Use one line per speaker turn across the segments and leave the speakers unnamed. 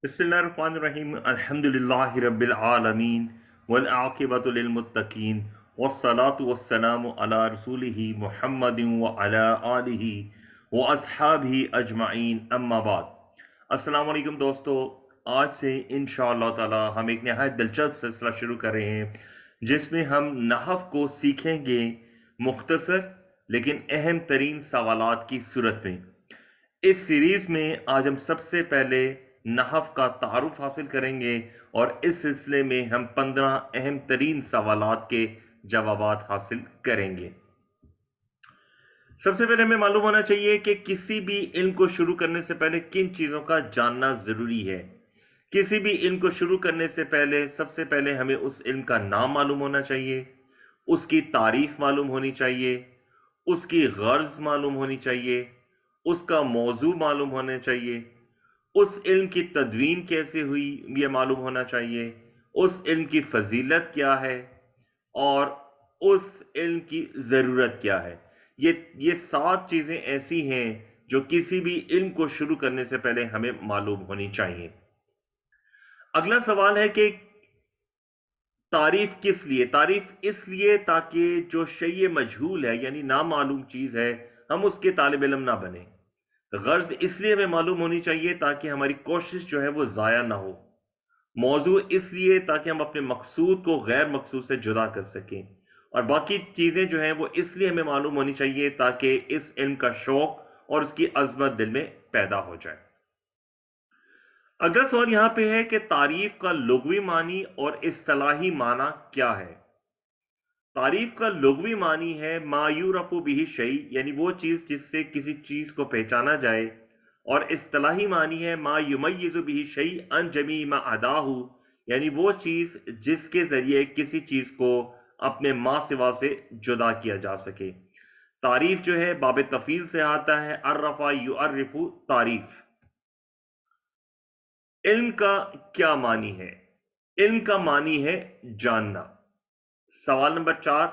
बिस्मिल्लाहिर्रहमानिर्रहीम अल्हम्दुलिल्लाहि रब्बिल आलमीन वल आक़िबतु लिल मुत्तकीन वस्सलातु वस्सलामु अला रसूलिही मुहम्मदिन व अला आलिही व अस्हाबिही अजमाइन अम्मा बाद। अस्सलाम वालेकुम दोस्तों, आज से इंशाअल्लाह ताला हम एक नहायत दिलचस्प सिलसिला शुरू कर रहे हैं जिसमें हम नहव को सीखेंगे मुख्तसर लेकिन अहम तरीन सवालात की सूरत में। इस सीरीज में आज हम सबसे पहले नहव का तारुफ हासिल करेंगे और इस सिलसिले में हम 15 अहम तरीन सवालात के जवाबात हासिल करेंगे। सबसे पहले हमें मालूम होना चाहिए कि किसी भी इल्म को शुरू करने से पहले किन चीजों का जानना जरूरी है। किसी भी इल्म को शुरू करने से पहले सबसे पहले हमें उस इल्म का नाम मालूम होना चाहिए, उसकी तारीफ मालूम होनी चाहिए, उसकी गर्ज मालूम होनी चाहिए, उसका मौजू मालूम होना चाहिए, उस इल्म की तदवीन कैसे हुई ये मालूम होना चाहिए, उस इल्म की फजीलत क्या है और उस इल्म की ज़रूरत क्या है। ये 7 चीज़ें ऐसी हैं जो किसी भी इल्म को शुरू करने से पहले हमें मालूम होनी चाहिए। अगला सवाल है कि तारीफ किस लिए? तारीफ इसलिए ताकि जो शय मजहूल है यानी नामालूम चीज़ है हम उसके तालिब इल्म ना बने। गर्ज इसलिए हमें मालूम होनी चाहिए ताकि हमारी कोशिश जो है वो ज़ाया ना हो। मौजू इसलिए ताकि हम अपने मकसूद को गैर मकसूद से जुदा कर सकें। और बाकी चीज़ें जो हैं वो इसलिए हमें मालूम होनी चाहिए ताकि इस इल्म का शौक और उसकी अजमत दिल में पैदा हो जाए। अगला सवाल यहां पे है कि तारीफ का लुग़वी मानी और इस्तिलाही माना क्या है। तारीफ का लुग़वी मानी है मा युरफ़ु बिही शै, यानी वो चीज़ जिससे किसी चीज़ को पहचाना जाए, और इस्तिलाही मानी है मा युमय्यिज़ु बिही शै अन जमी मा अदाहु, यानी वो चीज़ जिसके ज़रिए किसी चीज़ को अपने मा सिवा से जुदा किया जा सके। तारीफ जो है बाब तफ़ील से आता है, अर्रफ़ा युअर्रिफ़ु तारीफ। इल्म का क्या मानी है? इल्म का मानी है जानना। सवाल नंबर 4,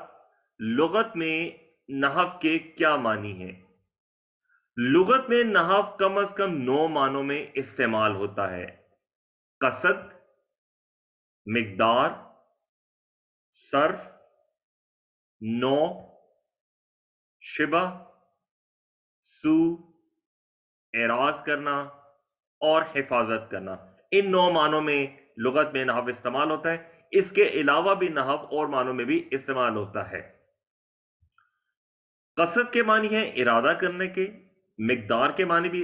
लुगत में नहव के क्या मानी है? लुगत में नहव कम अज कम 9 मानों में इस्तेमाल होता है। कसद, मिकदार, सर्फ, नौ, शिबा, सू, एराज करना और हिफाजत करना। इन 9 मानों में लुगत में नहव इस्तेमाल होता है। इसके अलावा भी नहव और मानों में भी इस्तेमाल होता है। कसद के मानी है इरादा करने के, मिकदार के मानी भी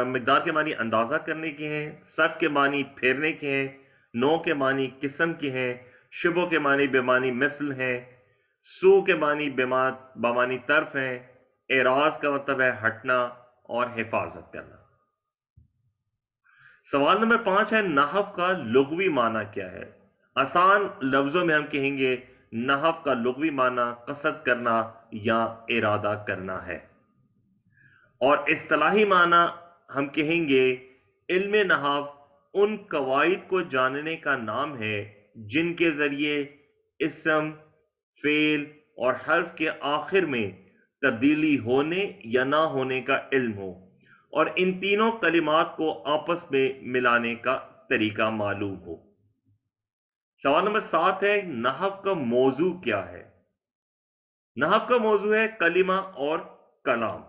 मिकदार के मानी अंदाजा करने के हैं, सर्फ के मानी फेरने के हैं, नौ के मानी किस्म के हैं, शुबो के मानी बेमानी मिसल हैं, सू के मानी बमानी तरफ हैं, एराज का मतलब है हटना और हिफाजत करना। सवाल नंबर 5 है नहव का लुग़वी माना क्या है? आसान लफ्जों में हम कहेंगे नहव का लुग़वी माना कसद करना या इरादा करना है। और इस्तिलाही माना हम कहेंगे इल्म नहव उन कवायद को जानने का नाम है जिनके जरिए इस्म, फेल और हर्फ के आखिर में तब्दीली होने या ना होने का इल्म हो और इन तीनों कलिमात को आपस में मिलाने का तरीका मालूम हो। सवाल नंबर 7 है नहव का मौजू क्या है? नहव का मौजू है कलिमा और कलाम।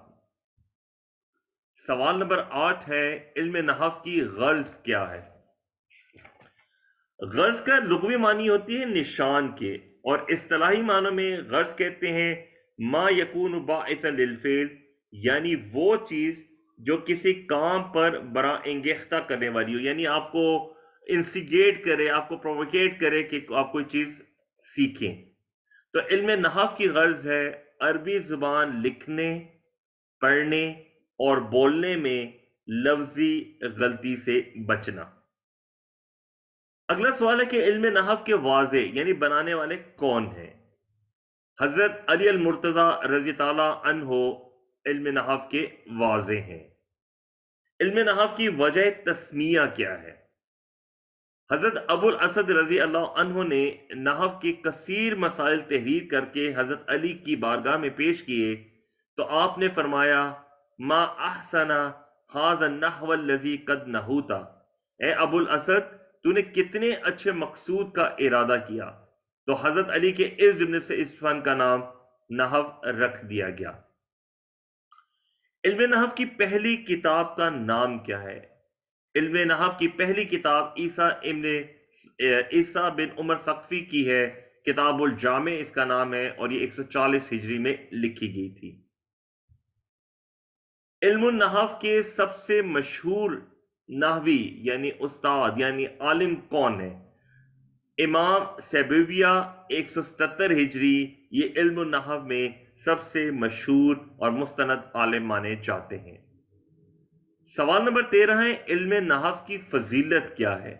सवाल नंबर 8 है इल्म नहव की गर्ज क्या है? गर्ज का लुग़वी मानी होती है निशान के, और इस्तिलाही मानों में गर्ज कहते हैं मा यकून बाइसन लिल फेल, यानी वो चीज जो किसी काम पर बड़ा इंगेख्ता करने वाली हो, यानी आपको इंस्टिगेट करे, आपको प्रोवोकेट करे कि आप कोई चीज सीखें। तो इल्म नहव की गर्ज है अरबी जुबान लिखने, पढ़ने और बोलने में लफ्जी गलती से बचना। अगला सवाल है कि इल्म नहव के वाजे यानी बनाने वाले कौन हैं? हजरत अली अल मुर्तजा रजी ताला अन्हो इल्म नहव के वाजे हैं। इल्म नहव की वजह तस्मिया क्या है? हजरत अबुल असद रजी अल्लाह अन्हो ने नहव के कसीर मसाइल तहरीर करके हजरत अली की बारगाह में पेश किए तो आपने फरमाया मा अहसना हाज़ा नहवल लज़ी कद नहूता, اے ابو الاسد تو نے کتنے اچھے مقصود کا ارادہ کیا، تو حضرت علی کے اس جملے سے اس فن کا نام نحو رکھ دیا گیا۔ علم نحو کی پہلی کتاب کا نام کیا ہے؟ علم نحو کی پہلی کتاب عیسیٰ بن عمر ثقفی کی ہے، کتاب الجامع اس کا نام ہے، اور یہ 140 ہجری میں لکھی گئی تھی۔ علم النحو کے سب سے مشہور نحوی یعنی استاد یعنی عالم کون ہے؟ امام سیبویہ 177 ہجری، یہ علم النحو میں سب سے مشہور اور مستند عالم مانے جاتے ہیں۔ سوال نمبر 13 ہے، علم نحو کی فضیلت کیا ہے؟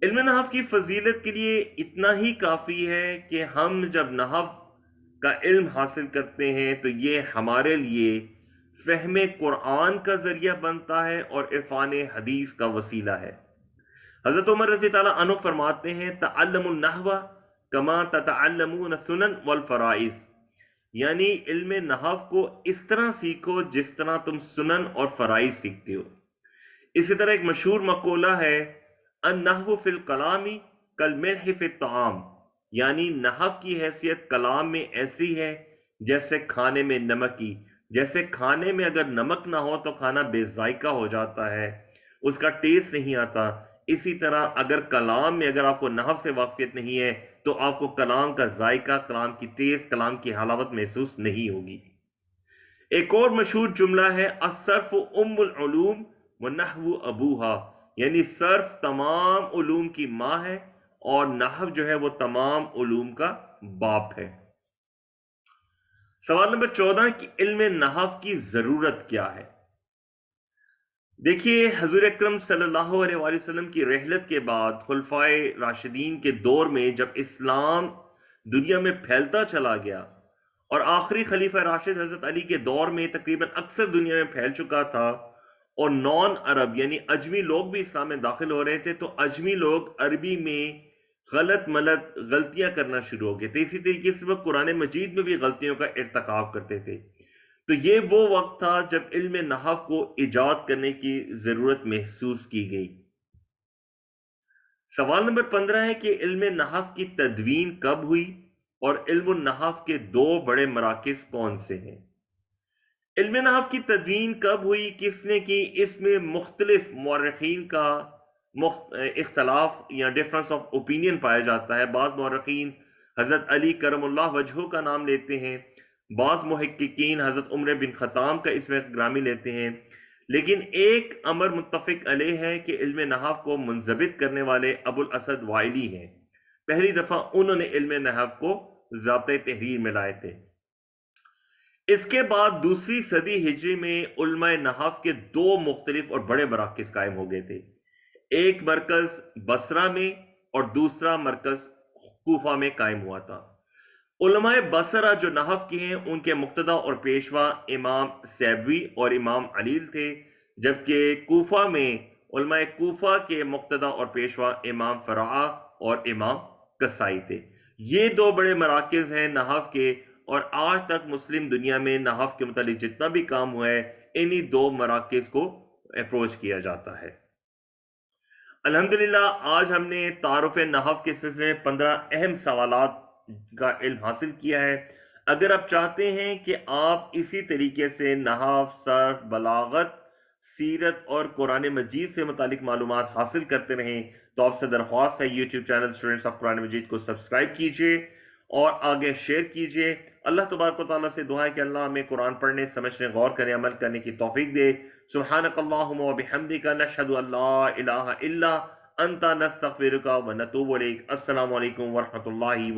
علم نحو کی فضیلت کے لیے اتنا ہی کافی ہے کہ ہم جب نحو کا علم حاصل کرتے ہیں تو یہ ہمارے لیے فہم قرآن کا ذریعہ بنتا ہے اور عرفان حدیث کا وسیلہ ہے۔ حضرت عمر رضی اللہ عنہ فرماتے ہیں، تعلم النحو کما تتعلمون السنن والفرائض، یعنی علم نحو کو اس طرح سیکھو جس طرح تم سنن اور فرائض سیکھتے ہو۔ اسی طرح ایک مشہور مقولہ ہے، النحو فی الکلام کالملح فی الطعام، یعنی نحو کی حیثیت کلام میں ایسی ہے جیسے کھانے میں نمک کی، جیسے کھانے میں اگر نمک نہ ہو تو کھانا بے ذائقہ ہو جاتا ہے، اس کا ٹیسٹ نہیں آتا، اسی طرح اگر کلام میں اگر آپ کو نحو سے واقفیت نہیں ہے تو آپ کو کلام کا ذائقہ، کلام کی ٹیسٹ، کلام کی حلاوت محسوس نہیں ہوگی۔ ایک اور مشہور جملہ ہے، الصرف ام العلوم ونحو ابوہا، یعنی صرف تمام علوم کی ماں ہے اور نحو جو ہے وہ تمام علوم کا باپ ہے۔ سوال نمبر 14 کہ علم نحو کی ضرورت کیا ہے؟ دیکھیے، حضور اکرم صلی اللہ علیہ وآلہ وسلم کی رحلت کے بعد خلفائے راشدین کے دور میں جب اسلام دنیا میں پھیلتا چلا گیا اور آخری خلیفہ راشد حضرت علی کے دور میں تقریباً اکثر دنیا میں پھیل چکا تھا اور نان عرب یعنی اجمی لوگ بھی اسلام میں داخل ہو رہے تھے، تو اجمی لوگ عربی میں غلط ملت غلطیاں کرنا شروع ہو گئے تھے، اسی طریقے سے وہ قرآن مجید میں بھی غلطیوں کا ارتکاب کرتے تھے۔ تو یہ وہ وقت تھا جب علم نحو کو ایجاد کرنے کی ضرورت محسوس کی گئی۔ سوال نمبر 15 ہے کہ علم نحو کی تدوین کب ہوئی اور علم النحو کے دو بڑے مراکز کون سے ہیں؟ علم نحو کی تدوین کب ہوئی، کس نے کی، اس میں مختلف مورخین کا اختلاف یا ڈفرنس آف اوپینین پایا جاتا ہے۔ بعض مورخین حضرت علی کرم اللہ وجہہ کا نام لیتے ہیں، بعض محققین حضرت عمر بن خطام کا اس میں گرامی لیتے ہیں، لیکن ایک امر متفق علیہ ہے کہ علم نحو کو منضبط کرنے والے ابو الاسد وائلی ہیں، پہلی دفعہ انہوں نے علم نحو کو ضابطۂ تحریر میں لائے تھے۔ اس کے بعد دوسری صدی ہجری میں علماء نحو کے دو مختلف اور بڑے مراکز قائم ہو گئے تھے، ایک مرکز بصرہ میں اور دوسرا مرکز کوفہ میں قائم ہوا تھا۔ علماء بصرہ جو نحو کے ہیں ان کے مقتدی اور پیشوا امام سیبوی اور امام علیل تھے، جبکہ کوفہ میں علماء کوفہ کے مقتدی اور پیشوا امام فرعہ اور امام کسائی تھے۔ یہ دو بڑے مراکز ہیں نحو کے، اور آج تک مسلم دنیا میں نحو کے متعلق جتنا بھی کام ہوا ہے انہی دو مراکز کو اپروچ کیا جاتا ہے۔ الحمدللہ آج ہم نے تعارف نحو کے سلسلے میں 15 اہم سوالات کا علم حاصل کیا ہے۔ اگر آپ چاہتے ہیں کہ آپ اسی طریقے سے نحو، صرف، بلاغت، سیرت اور قرآن مجید سے متعلق معلومات حاصل کرتے رہیں تو آپ سے درخواست ہے یوٹیوب چینل اسٹوڈنٹس آف قرآن مجید کو سبسکرائب کیجئے اور آگے شیئر کیجئے۔ اللہ تبارک و تعالیٰ سے دعا ہے کہ اللہ ہمیں قرآن پڑھنے، سمجھنے، غور کرنے، عمل کرنے کی توفیق دے۔ سبحانک اللہم و بحمدک، نشہد ان لا الہ الا انت، نستغفرک و نتوب الیک۔ السلام علیکم ورحمۃ اللہ